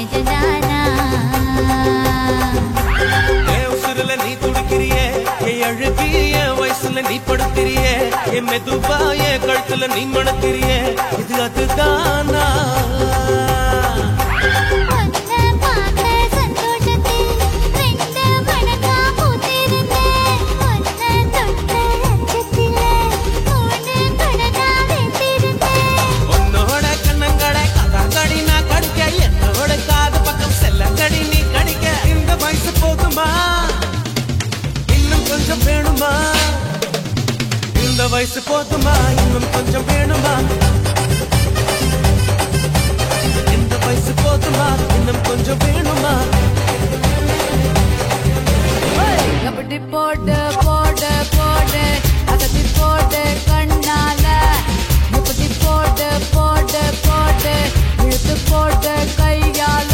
நிஜந்தானா என் உசுருல நீ துடிக்கிறியே என் அழுகி என் வயசுல நீ படுத்திரியே என் மெதுவா என் கழுத்துல நீ மணக்கிறியே இது அதுதானா இந்த வயசு போதுமா இன்னும் கொஞ்சம் வேணுமா இந்த வயசு போதுமா இன்னும் கொஞ்சம் வேணுமா அப்படி போடு போடு போடு அகத்தி போடு கண்ணால இப்படி போடு போடு போடு இழுத்து போடு கையால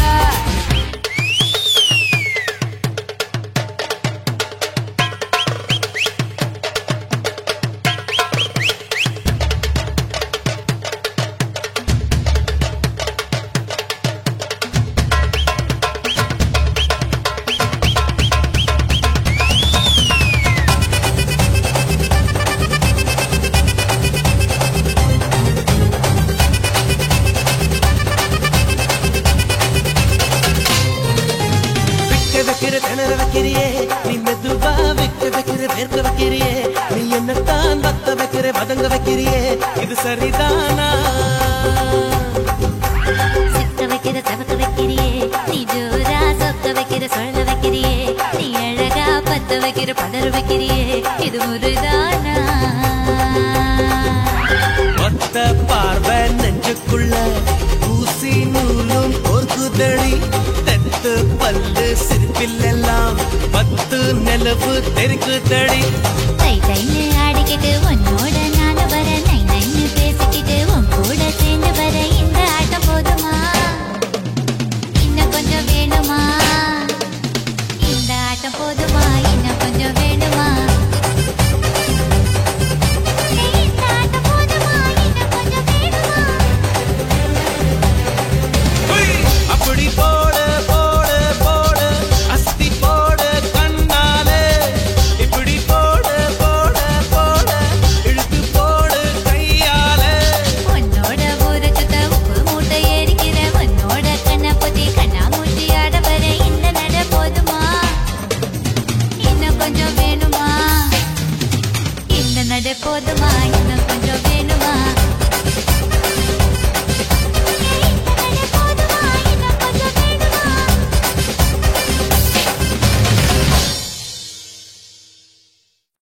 திணற வைக்கிறியே நீ மெதுவா வைக்க வைக்கிற வேர்க்க வைக்கிறியே நீ என்னத்தான் வத்த வைக்கிற வதங்க வைக்கிறியே இது சரிதானா சிக்க வைக்கிற சவக்க வைக்கிறியே நீ ஜோரா சொக்க வைக்கிற சொல்ல வைக்கிறியே நீ அழகா பத்த வைக்கிற பதற வைக்கிறியே இது முருதானா ஒத்த பார்வை நெஞ்சுக்குள்ள ஊசி நூலும் பொறுக்குதடி தெத்து பல்லு சிரிப்பிலெல்லாம் பத்து நிலவு தெரிக்குதடி தை தைன்னு ஆடிக்கிட்டு உன்னோட நானு வர நை நைன்னு பேசிக்கிட்டு உன் கூட சேர்ந்து வர இந்த ஆட்டம் போதுமா இன்னும் கொஞ்சம் வேணுமா இந்த ஆட்டம் போதுமா இன்னும் கொஞ்சம் வேணுமா இந்த ஆட்டம் போதுமா இன்னும் கொஞ்சம் வேணுமா அப்படி போடு போடு போடு அஸ்தி போடு கண்ணாலே இப்படி போடு போடு போடு இழுத்து போடு கையாலே உன்னோட ஊருக்கு உப்பு மூட்டை ஏறிக்கிற உன்னோட கண்ணை பொத்தி கண்ணா மூட்டி ஆட வர இந்த நட போதுமா இன்னும் கொஞ்சம் வேணுமா இந்த நட போதுமா இன்னும் கொஞ்சம் வேணுமா